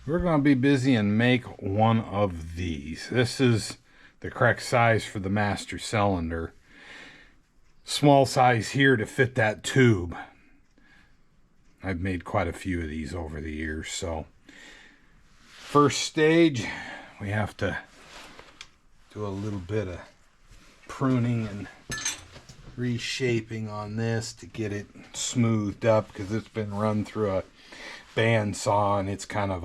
We're going to be busy and make one of these. This is the correct size for the master cylinder. Small size here to fit that tube. I've made quite a few of these over the years. So first stage, we have to do a little bit of pruning and reshaping on this to get it smoothed up, because it's been run through a bandsaw and it's kind of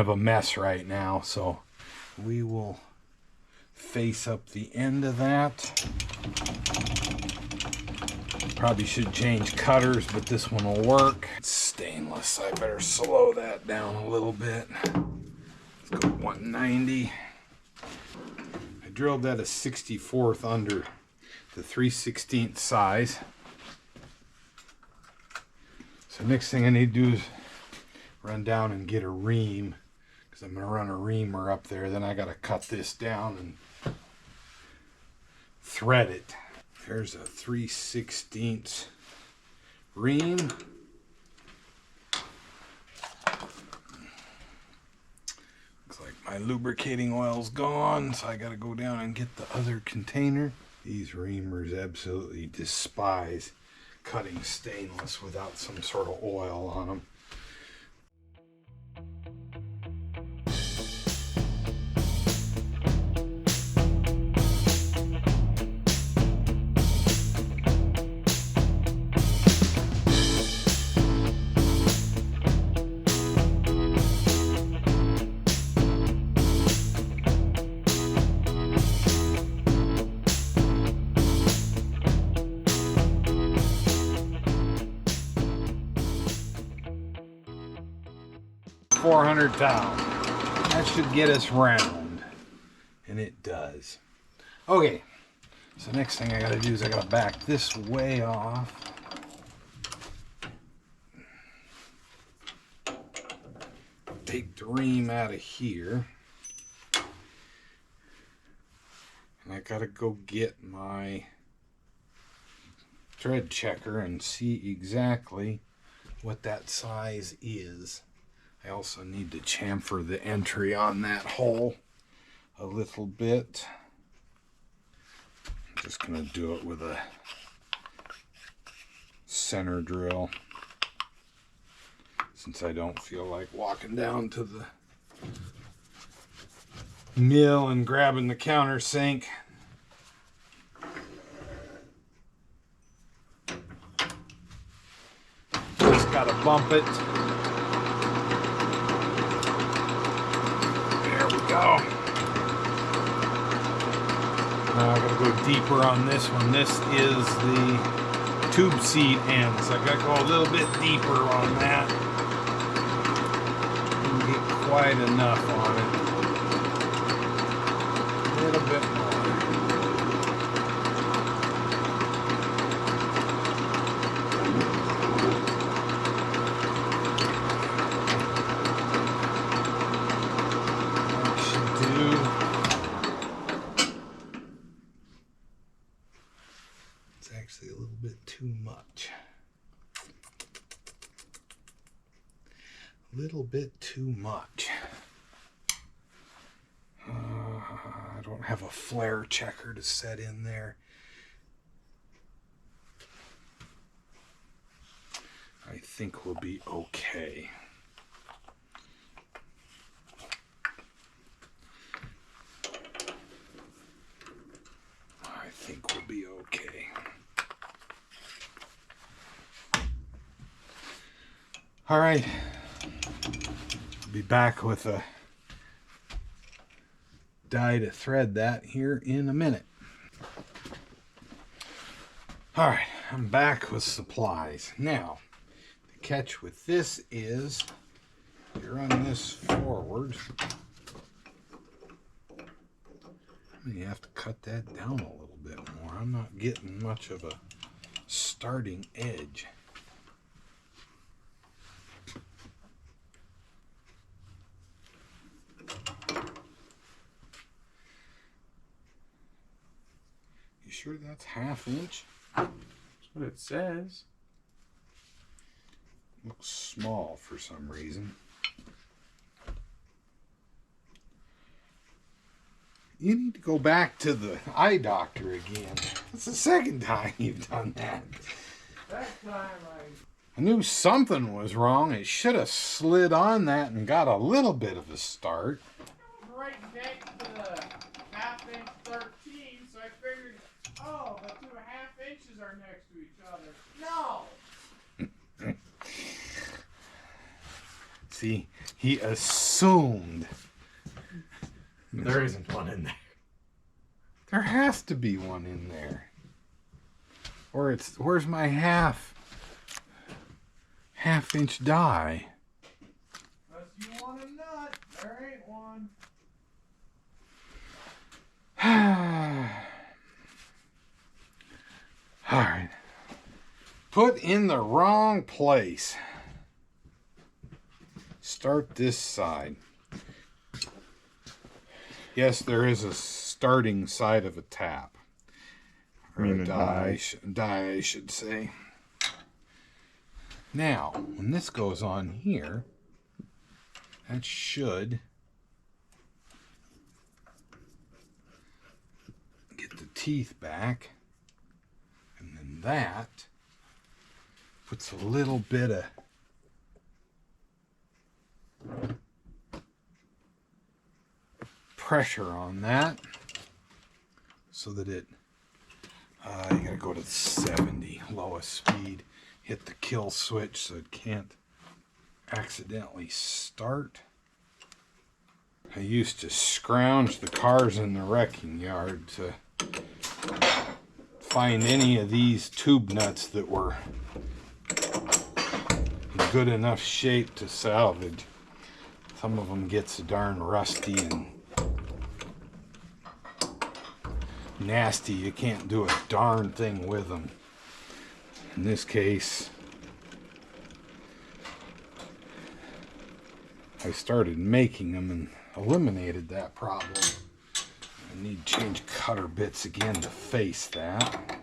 a mess right now. So we will face up the end of that. Probably should change cutters, but this one will work. It's stainless, I better slow that down a little bit. Let's go 190. I drilled that a 64th under the 3/16 size. So next thing I need to do is run down and get a ream, because I'm going to run a reamer up there. Then I got to cut this down and thread it. There's a 3/16 ream. Looks like my lubricating oil's gone, so I got to go down and get the other container. These reamers absolutely despise cutting stainless without some sort of oil on them. $400. That should get us round, and it does. Okay, so next thing I got to do is I got to back this way off. Take the ream out of here, and I got to go get my thread checker and see exactly what that size is. I also need to chamfer the entry on that hole a little bit. I'm just going to do it with a center drill, since I don't feel like walking down to the mill and grabbing the countersink. Just got to bump it. Go. Now I gotta go deeper on this one. This is the tube seat end, so I gotta go a little bit deeper on that. Didn't get quite enough on it. A little bit more. Actually a little bit too much. A little bit too much. I don't have a flare checker to set in there. I think we'll be okay. I think we'll be okay. All right, I'll be back with a die to thread that here in a minute. All right, I'm back with supplies. Now, the catch with this is you run this forward. You have to cut that down a little bit more. I'm not getting much of a starting edge. Sure that's 1/2 inch? That's what it says. Looks small for some reason. You need to go back to the eye doctor again. That's the second time you've done that. That time I knew something was wrong. It should have slid on that and got a little bit of a start. It was right next to the 1/2 inch 13, so I figured, oh, the 2.5 inches are next to each other. No! See, he assumed. There isn't one in there. There has to be one in there. Or it's, where's my half-inch die? Unless you want a nut, there ain't one. Alright. Put in the wrong place. Start this side. Yes, there is a starting side of a tap. Or a die, I should say. Now, when this goes on here, that should get the teeth back. And then that puts a little bit of pressure on that so that it you gotta go to 70 lowest speed, hit the kill switch so it can't accidentally start. I used to scrounge the cars in the wrecking yard to find any of these tube nuts that were in good enough shape to salvage. Some of them get so darn rusty and nasty you can't do a darn thing with them. In this case, I started making them and eliminated that problem. I need to change cutter bits again to face that.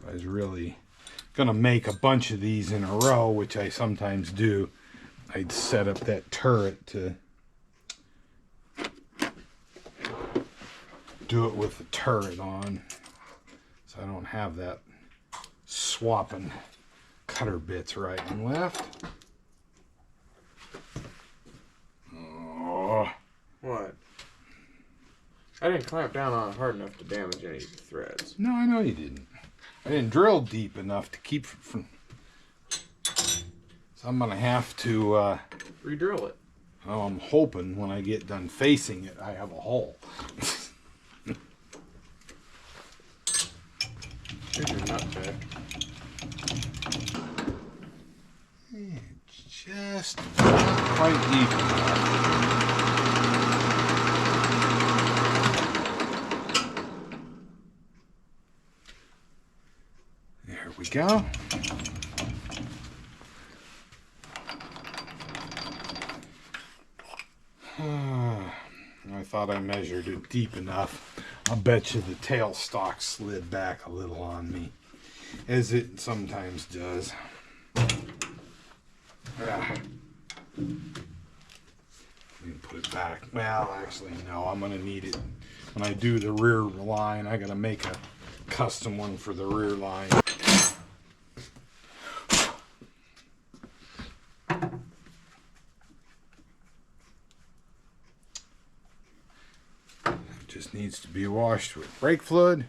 I was really gonna make a bunch of these in a row, which I sometimes do. I'd set up that turret to do it with the turret on, so I don't have that swapping cutter bits right and left. Oh. What? I didn't clamp down on it hard enough to damage any of the threads. No, I know you didn't. I didn't drill deep enough to keep it from... So I'm gonna have to re-drill it. Oh, I'm hoping when I get done facing it I have a hole. Here's your nut pick. It's just not quite deep enough. There we go. I thought I measured it deep enough. I'll bet you the tailstock slid back a little on me, as it sometimes does. Let me put it back. Well, actually, no, I'm going to need it. When I do the rear line, I got to make a custom one for the rear line. Just needs to be washed with brake fluid.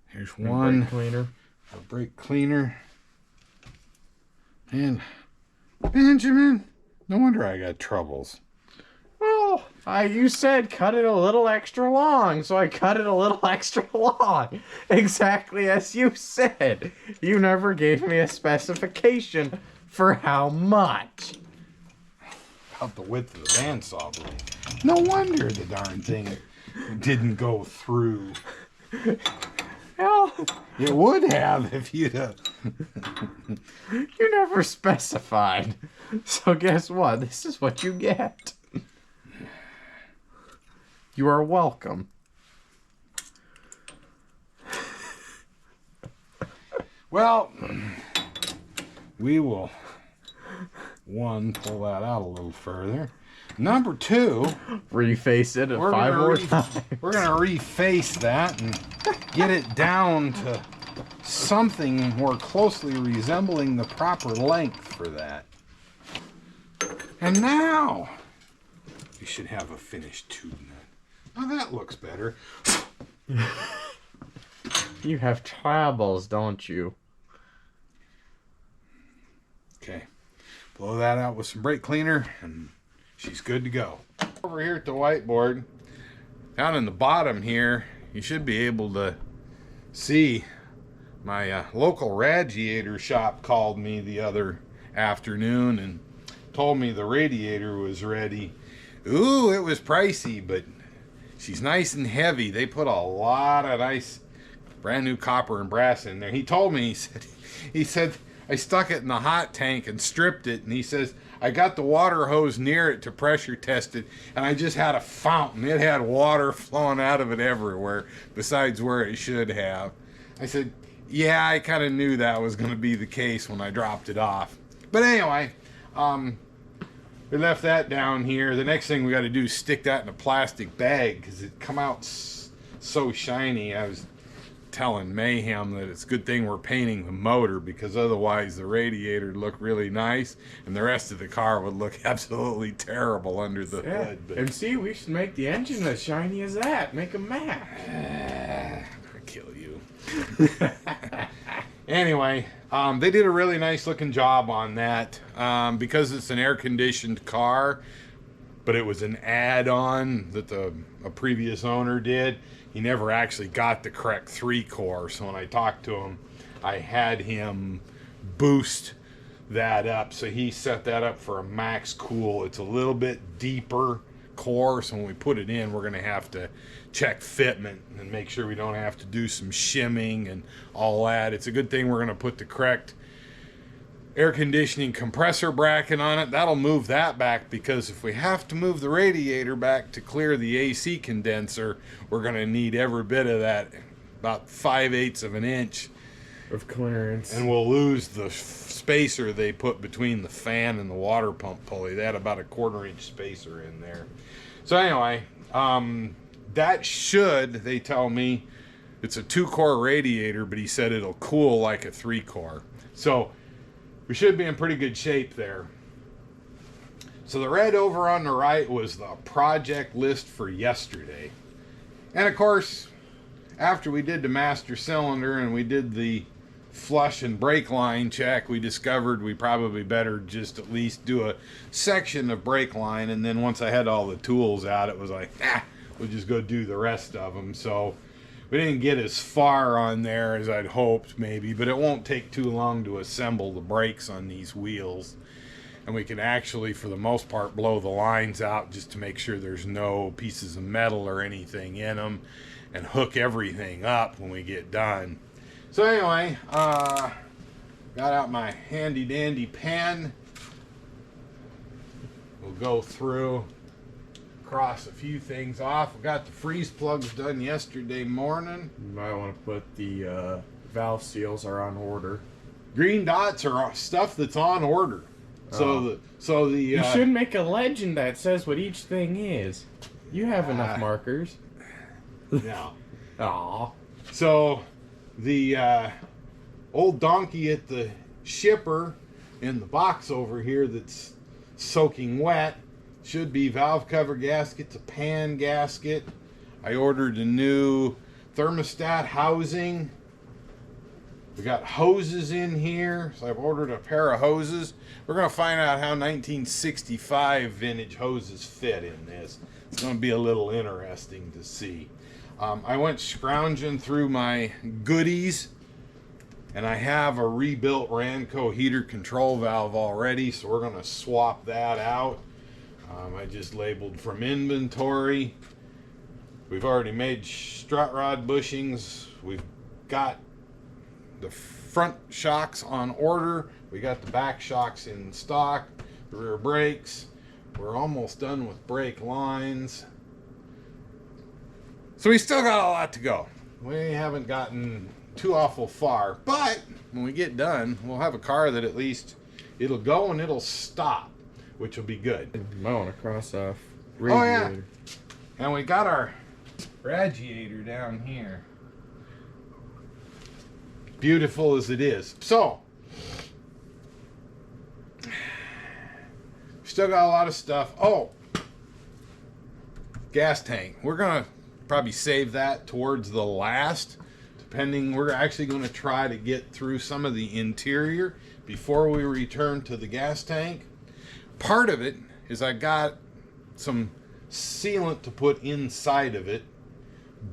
Here's one. Brake cleaner. A brake cleaner. And Benjamin, no wonder I got troubles. Well, you said cut it a little extra long, so I cut it a little extra long. Exactly as you said. You never gave me a specification for how much. About the width of the bandsaw blade. No wonder the darn thing didn't go through. Well, it would have if you'd have. You never specified. So guess what? This is what you get. You are welcome. Well, we will, one, pull that out a little further. Number two, reface it 5 more times. We're going to reface that and get it down to something more closely resembling the proper length for that. And now, you should have a finished tube nut. Now that looks better. You have troubles, don't you? Okay. Blow that out with some brake cleaner and she's good to go. Over here at the whiteboard, down in the bottom here, you should be able to see my local radiator shop called me the other afternoon and told me the radiator was ready. Ooh, it was pricey, but she's nice and heavy. They put a lot of nice brand new copper and brass in there. He told me, he said I stuck it in the hot tank and stripped it, and he says I got the water hose near it to pressure test it, and I just had a fountain. It had water flowing out of it everywhere besides where it should have. I said, yeah, I kind of knew that was going to be the case when I dropped it off. But anyway, we left that down here. The next thing we got to do is stick that in a plastic bag because it come out so shiny. I was telling Mayhem that it's a good thing we're painting the motor because otherwise the radiator would look really nice and the rest of the car would look absolutely terrible under the hood. But and see, we should make the engine as shiny as that. Make a matte. I'll kill you. Anyway, they did a really nice looking job on that because it's an air-conditioned car, but it was an add-on that a previous owner did. He never actually got the correct 3-core, so when I talked to him, I had him boost that up. So he set that up for a max cool. It's a little bit deeper core, so when we put it in, we're going to have to check fitment and make sure we don't have to do some shimming and all that. It's a good thing we're going to put the correct air conditioning compressor bracket on it. That'll move that back because if we have to move the radiator back to clear the AC condenser, we're going to need every bit of that, about 5/8 of an inch of clearance. And we'll lose the spacer they put between the fan and the water pump pulley. They had about a 1/4 inch spacer in there. So anyway, that should, they tell me, it's a 2-core radiator, but he said it'll cool like a 3-core. So we should be in pretty good shape there. So the red over on the right was the project list for yesterday. And of course, after we did the master cylinder and we did the flush and brake line check, we discovered we probably better just at least do a section of brake line. And then once I had all the tools out, it was like, we'll just go do the rest of them. So we didn't get as far on there as I'd hoped maybe, but it won't take too long to assemble the brakes on these wheels. And we can actually, for the most part, blow the lines out just to make sure there's no pieces of metal or anything in them and hook everything up when we get done. So anyway, got out my handy dandy pen. We'll go through, cross a few things off. We got the freeze plugs done yesterday morning. You might want to put the valve seals are on order. Green dots are stuff that's on order. So the you should make a legend that says what each thing is. You have enough markers. No. Aw. So the old donkey at the shipper in the box over here that's soaking wet should be valve cover gaskets, a pan gasket. I ordered a new thermostat housing. We got hoses in here, so I've ordered a pair of hoses. We're going to find out how 1965 vintage hoses fit in this. It's going to be a little interesting to see. I went scrounging through my goodies, and I have a rebuilt Ranco heater control valve already, so we're going to swap that out. I just labeled from inventory. We've already made strut rod bushings. We've got the front shocks on order. We got the back shocks in stock. The rear brakes. We're almost done with brake lines. So we still got a lot to go. We haven't gotten too awful far. But when we get done, we'll have a car that at least it'll go and it'll stop, which will be good. You might want to cross off radiator. Oh yeah. And we got our radiator down here. Beautiful as it is. So, still got a lot of stuff. Oh, gas tank. We're gonna probably save that towards the last, depending. We're actually going to try to get through some of the interior before we return to the gas tank. Part of it is I got some sealant to put inside of it,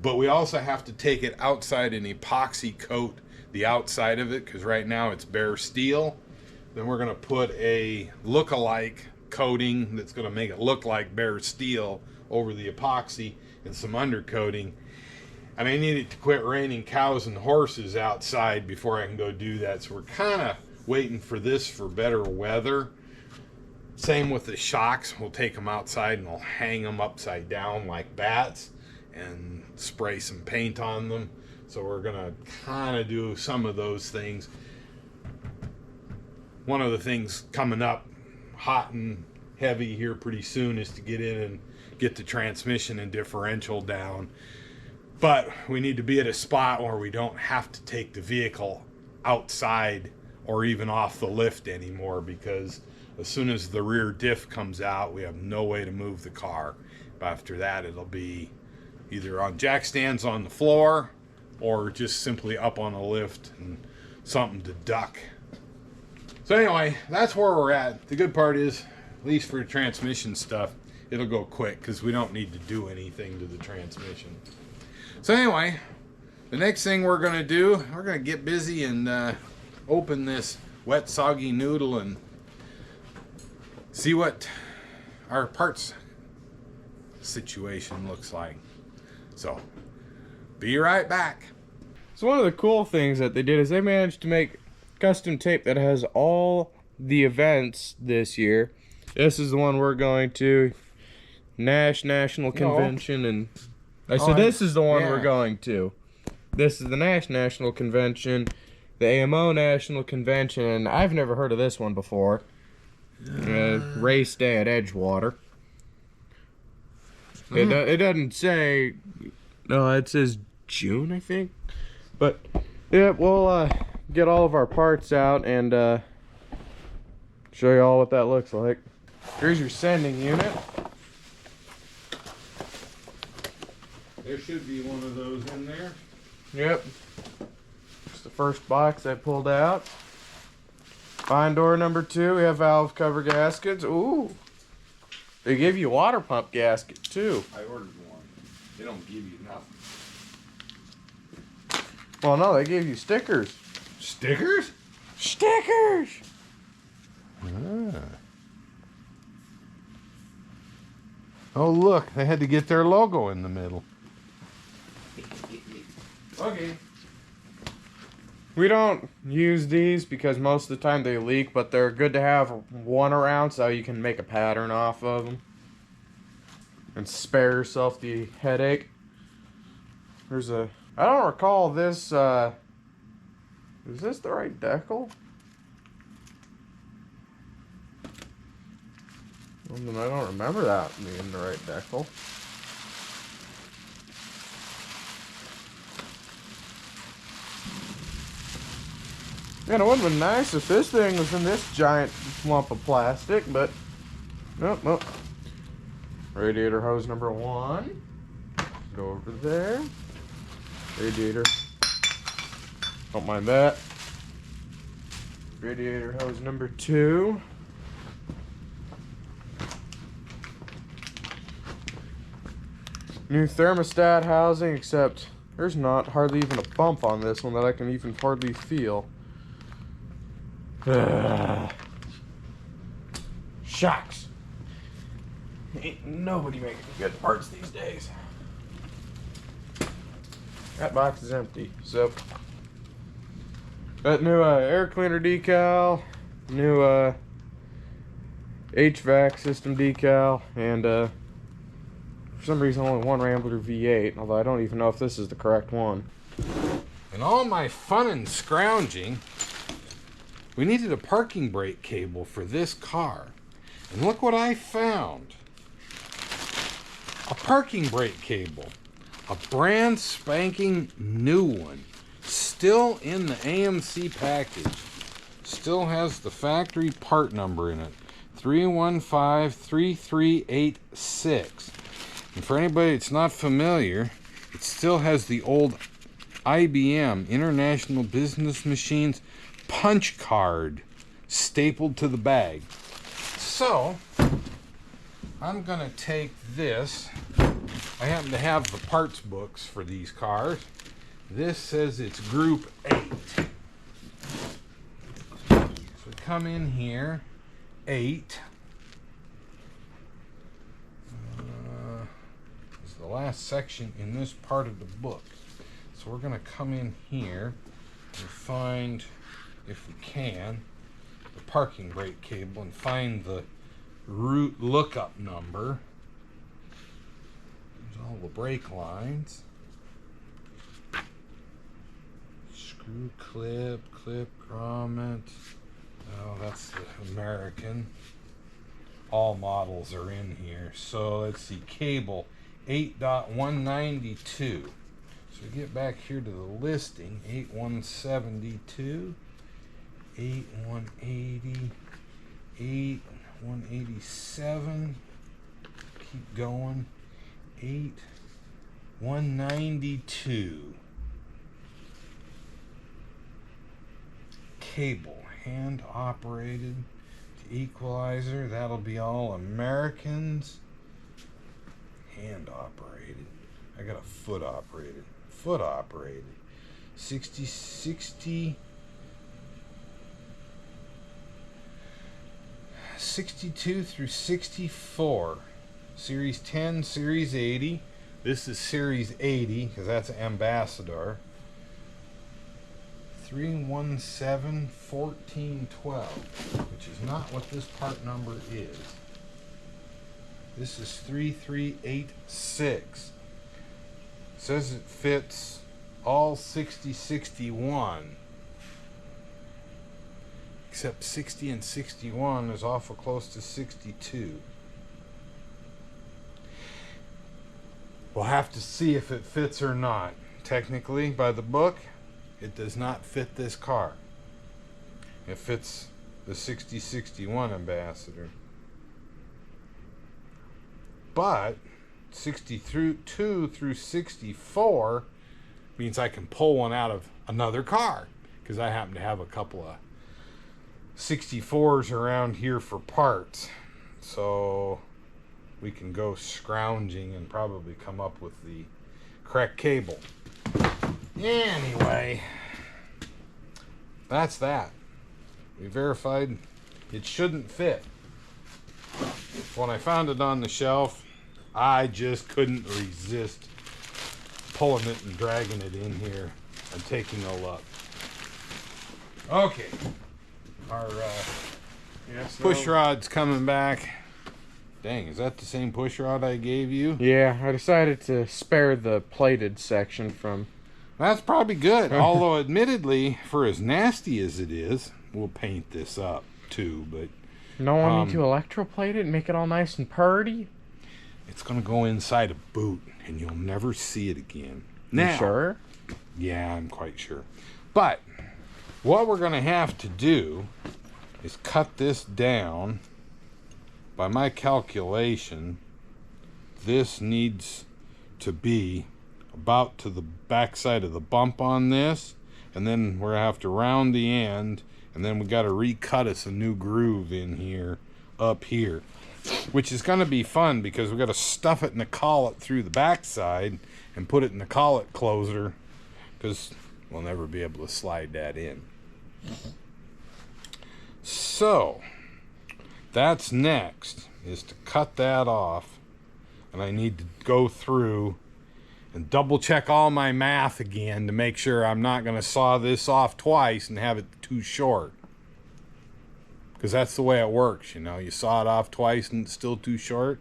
but we also have to take it outside and epoxy coat the outside of it, because right now it's bare steel. Then we're going to put a look-alike coating that's going to make it look like bare steel over the epoxy and some undercoating. And I need it to quit raining cows and horses outside before I can go do that. So we're kind of waiting for this for better weather. Same with the shocks. We'll take them outside and we'll hang them upside down like bats and spray some paint on them. So we're going to kind of do some of those things. One of the things coming up hot and heavy here pretty soon is to get in and get the transmission and differential down. But we need to be at a spot where we don't have to take the vehicle outside or even off the lift anymore, because as soon as the rear diff comes out, we have no way to move the car. But after that, it'll be either on jack stands on the floor or just simply up on a lift and something to duck. So anyway, that's where we're at. The good part is, at least for the transmission stuff, it'll go quick because we don't need to do anything to the transmission. So anyway, the next thing we're going to do, we're going to get busy and open this wet soggy noodle and see what our parts situation looks like. So, be right back. So one of the cool things that they did is they managed to make custom tape that has all the events this year. This is the one we're going to. National Convention. And so this is the one we're going to. This is the National Convention, the AMO National Convention, and I've never heard of this one before. Race day at Edgewater. It doesn't say. No, it says June, I think. But yeah, we'll get all of our parts out and show you all what that looks like. Here's your sending unit. There should be one of those in there. Yep. It's the first box I pulled out. Fine door number 2. We have valve cover gaskets. Ooh. They give you a water pump gasket too. I ordered one. They don't give you nothing. Well, no, they gave you stickers. Stickers? Stickers! Ah. Oh, look. They had to get their logo in the middle. Okay. We don't use these because most of the time they leak, but they're good to have one around so you can make a pattern off of them and spare yourself the headache. There's a... I don't recall this, is this the right decal? I don't remember that being the right decal. Man, it would have been nice if this thing was in this giant lump of plastic, but nope. Radiator hose number 1. Go over there. Radiator. Don't mind that. Radiator hose number 2. New thermostat housing, except there's not hardly even a bump on this one that I can even hardly feel. Shocks. Ain't nobody making good parts these days. That box is empty, so that new air cleaner decal, new HVAC system decal, and for some reason only one Rambler V8, although I don't even know if this is the correct one. In all my fun and scrounging, we needed a parking brake cable for this car. And look what I found. A parking brake cable. A brand spanking new one. Still in the AMC package. Still has the factory part number in it. 3153386. And for anybody that's not familiar, it still has the old IBM, International Business Machines, punch card stapled to the bag. So, I'm going to take this. I happen to have the parts books for these cars. This says it's Group 8. So we come in here, 8. This is the last section in this part of the book. So we're going to come in here and find, if we can, the parking brake cable and find the route lookup number. There's all the brake lines. Screw clip, grommet. Oh, that's the American. All models are in here. So let's see, cable 8.192. So we get back here to the listing, 8172, 8180, 8187. Keep going. 8192. Cable, hand operated to equalizer. That'll be all Americans. Hand operated. I got a foot operated. Foot operated. 60. 62 through 64. Series 10, Series 80. This is Series 80 because that's Ambassador. 3171412, which is not what this part number is. This is 3386. It says it fits all 6061. Except 60 and 61 is awful close to 62. We'll have to see if it fits or not. Technically, by the book, it does not fit this car. It fits the 6061 Ambassador. But 62 through 64 means I can pull one out of another car, because I happen to have a couple of 64s around here for parts. So we can go scrounging and probably come up with the correct cable. Anyway, that's that. We verified it shouldn't fit. When I found it on the shelf, I just couldn't resist pulling it and dragging it in here and taking a look. Okay, our push rod's coming back. Dang, is that the same push rod I gave you? Yeah, I decided to spare the plated section from... That's probably good. Although, admittedly, for as nasty as it is, we'll paint this up too, but... No one need to electroplate it and make it all nice and purty? It's going to go inside a boot, and you'll never see it again. Now, you sure? Yeah, I'm quite sure. But, what we're going to have to do is cut this down. By my calculation, this needs to be about to the backside of the bump on this, and then we're going to have to round the end, and then we got to recut us a new groove in here, up here, which is going to be fun because we got to stuff it in the collet through the backside and put it in the collet closer, because we'll never be able to slide that in. So that's next, is to cut that off, and I need to go through and double check all my math again to make sure I'm not going to saw this off twice and have it too short, because that's the way it works, you know. You saw it off twice and it's still too short,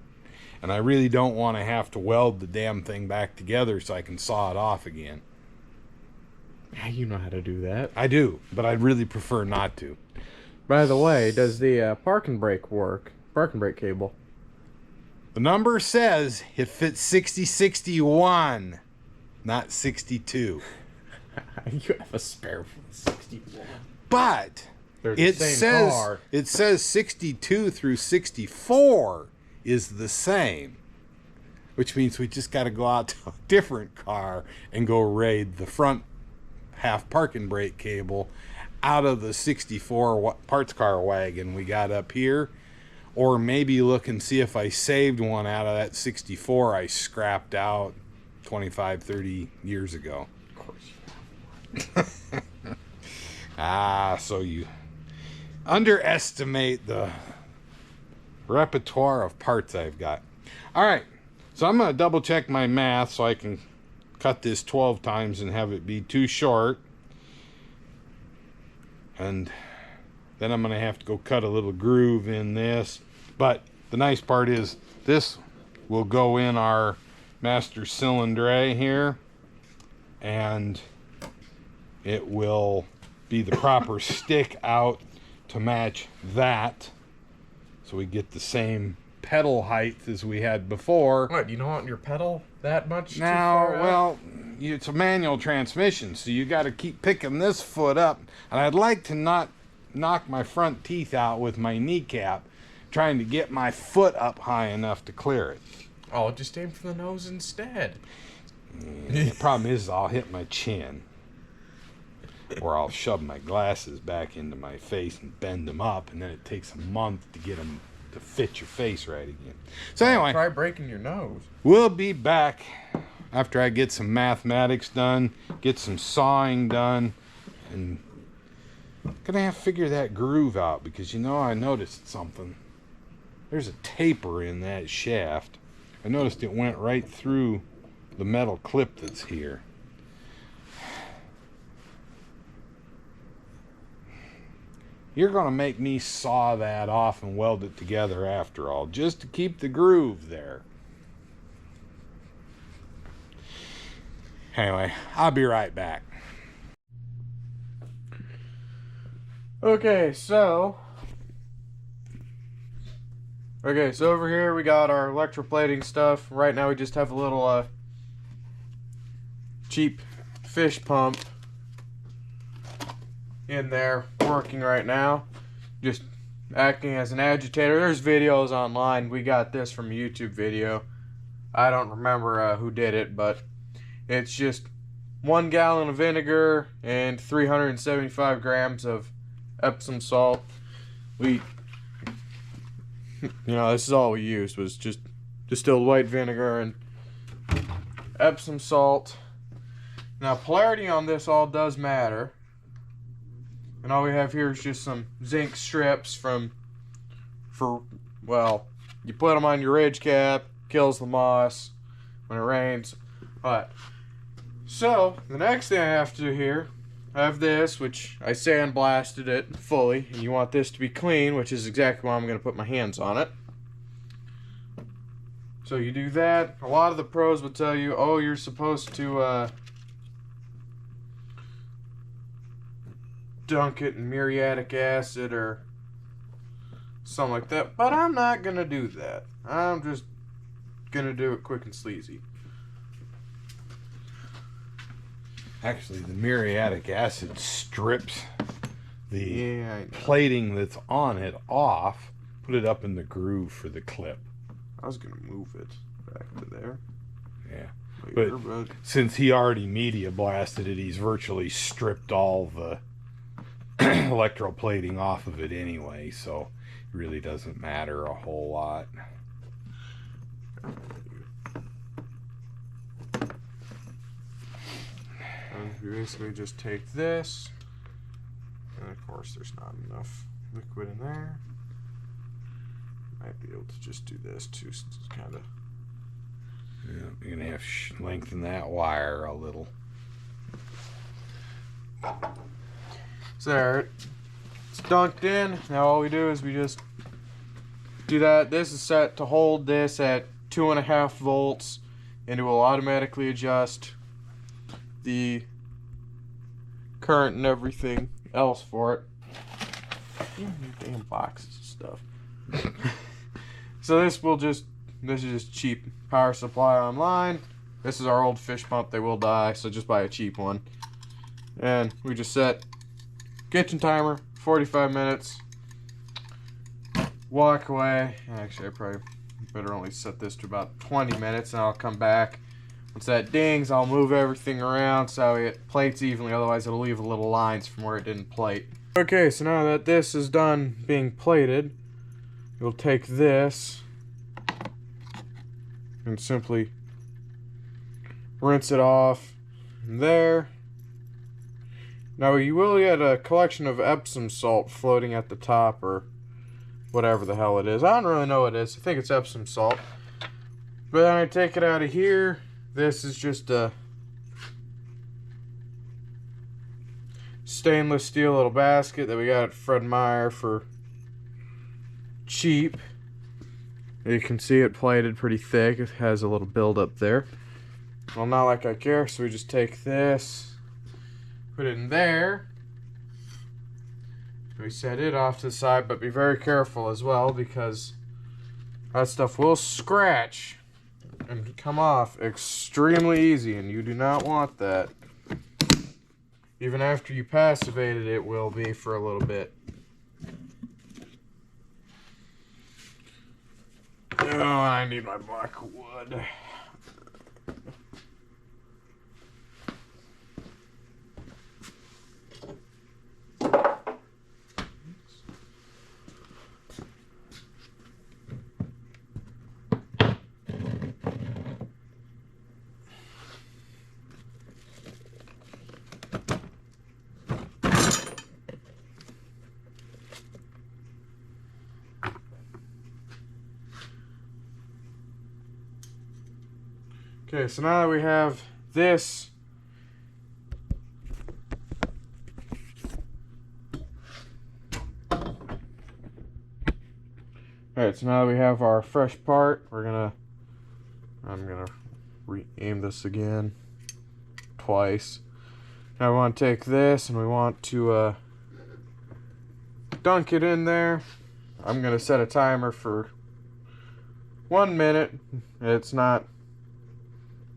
and I really don't want to have to weld the damn thing back together so I can saw it off again. Yeah, you know how to do that. I do, but I'd really prefer not to. By the way, does the parking brake work? Parking brake cable. The number says it fits 6061, not 62. You have a spare 61. But They're the it same says car. it says 62 through 64 is the same, which means we just got to go out to a different car and go raid the front half parking brake cable out of the 64 parts car wagon we got up here, or maybe look and see if I saved one out of that 64 I scrapped out 25, 30 years ago. Of course you have. So you underestimate the repertoire of parts I've got. All right, so I'm going to double check my math so I can cut this 12 times and have it be too short. And then I'm going to have to go cut a little groove in this. But the nice part is this will go in our master cylinder here, and it will be the proper stick out to match that, so we get the same pedal height as we had before. What, you don't want your pedal that much? Now, well, it's a manual transmission, so you got to keep picking this foot up, and I'd like to not knock my front teeth out with my kneecap trying to get my foot up high enough to clear it. Oh, just aim for the nose instead. Yeah, the problem is I'll hit my chin, or I'll shove my glasses back into my face and bend them up, and then it takes a month to get them to fit your face right again. So anyway, Try breaking your nose. we'll be back after I get some mathematics done, get some sawing done, and gonna have to figure that groove out, because I noticed something. There's a taper in that shaft. I noticed it went right through the metal clip that's here. You're going to make me saw that off and weld it together after all, just to keep the groove there. Anyway, I'll be right back. Okay, so over here we got our electroplating stuff. Right now we just have a little cheap fish pump in there working right now, just acting as an agitator. There's videos online. We got this from a YouTube video. I don't remember who did it, but it's just 1 gallon of vinegar and 375 grams of Epsom salt. This is all we used, was just distilled white vinegar and Epsom salt. Now, polarity on this all does matter. And all we have here is just some zinc strips you put them on your ridge cap, kills the moss when it rains. Alright, so the next thing I have to do here, I have this, which I sandblasted it fully, and you want this to be clean, which is exactly why I'm going to put my hands on it. So you do that. A lot of the pros will tell you, oh, you're supposed to dunk it in muriatic acid or something like that, but I'm not gonna do that. I'm just gonna do it quick and sleazy. Actually, the muriatic acid strips the Yeah, plating that's on it off, put it up in the groove for the clip. I was gonna move it back to there. Yeah. Later, But since he already media blasted it, he's virtually stripped all the electroplating off of it anyway, so it really doesn't matter a whole lot. You basically just take this, and of course there's not enough liquid in there. Might be able to just do this too, since it's kind of... Yeah, you're gonna have to lengthen that wire a little. So there, it's dunked in. Now all we do is we just do that. This is set to hold this at 2.5 volts, and it will automatically adjust the current and everything else for it. Damn boxes of stuff. So this is just cheap power supply online. This is our old fish pump. They will die, so just buy a cheap one. And we just set kitchen timer, 45 minutes. Walk away. Actually, I probably better only set this to about 20 minutes, and I'll come back. Once that dings, I'll move everything around so it plates evenly, otherwise it'll leave little lines from where it didn't plate. Okay, so now that this is done being plated, you'll take this and simply rinse it off there. Now you will get a collection of Epsom salt floating at the top, or whatever the hell it is. I don't really know what it is. I think it's Epsom salt. But then I take it out of here. This is just a stainless steel little basket that we got at Fred Meyer for cheap. You can see it plated pretty thick. It has a little buildup there. Well, not like I care, so we just take this, put it in there. We set it off to the side, but be very careful as well, because that stuff will scratch and come off extremely easy, and you do not want that. Even after you passivate it, it will be for a little bit. Oh, I need my black wood. Okay, so now that we have this alright, so now that we have our fresh part, I'm gonna re-aim this again twice. Now we want to take this and we want to dunk it in there. I'm gonna set a timer for 1 minute. It's not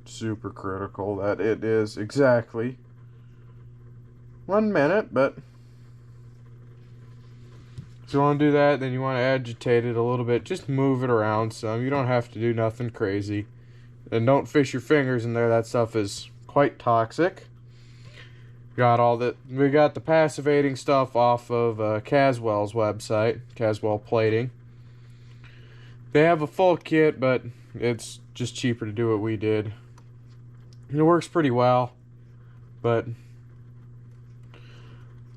super critical that it is exactly 1 minute, but so you want to do that, then you want to agitate it a little bit. Just move it around some. You don't have to do nothing crazy. And don't fish your fingers in there. That stuff is quite toxic. We got the passivating stuff off of Caswell's website, Caswell Plating. They have a full kit, but it's just cheaper to do what we did. It works pretty well, but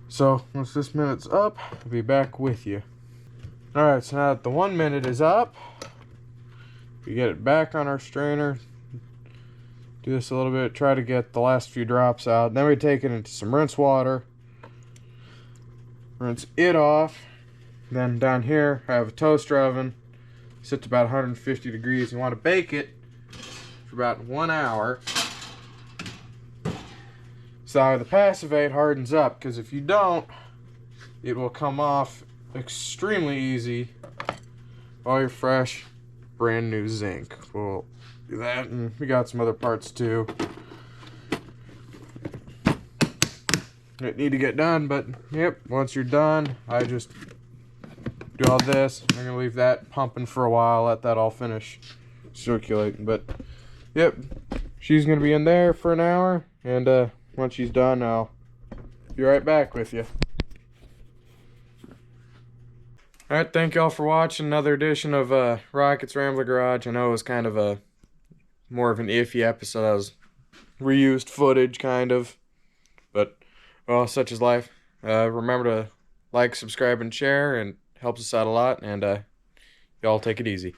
so once this minute's up, I'll be back with you. Alright, so now that the 1 minute is up, we get it back on our strainer. Do this a little bit, try to get the last few drops out. Then we take it into some rinse water, rinse it off. Then down here I have a toaster oven, set to about 150 degrees. You want to bake it for about 1 hour. So the passivate hardens up, because if you don't, it will come off extremely easy while you're fresh, brand new zinc. We'll do that, and we got some other parts too that need to get done, but yep, once you're done, I just do all this. I'm gonna leave that pumping for a while, let that all finish circulating. But yep, she's gonna be in there for an hour, and once she's done, I'll be right back with you. Alright, thank y'all for watching another edition of Rocket's Rambler Garage. I know it was kind of more of an iffy episode. That was reused footage, kind of. But, well, such is life. Remember to like, subscribe, and share, and helps us out a lot. And y'all take it easy.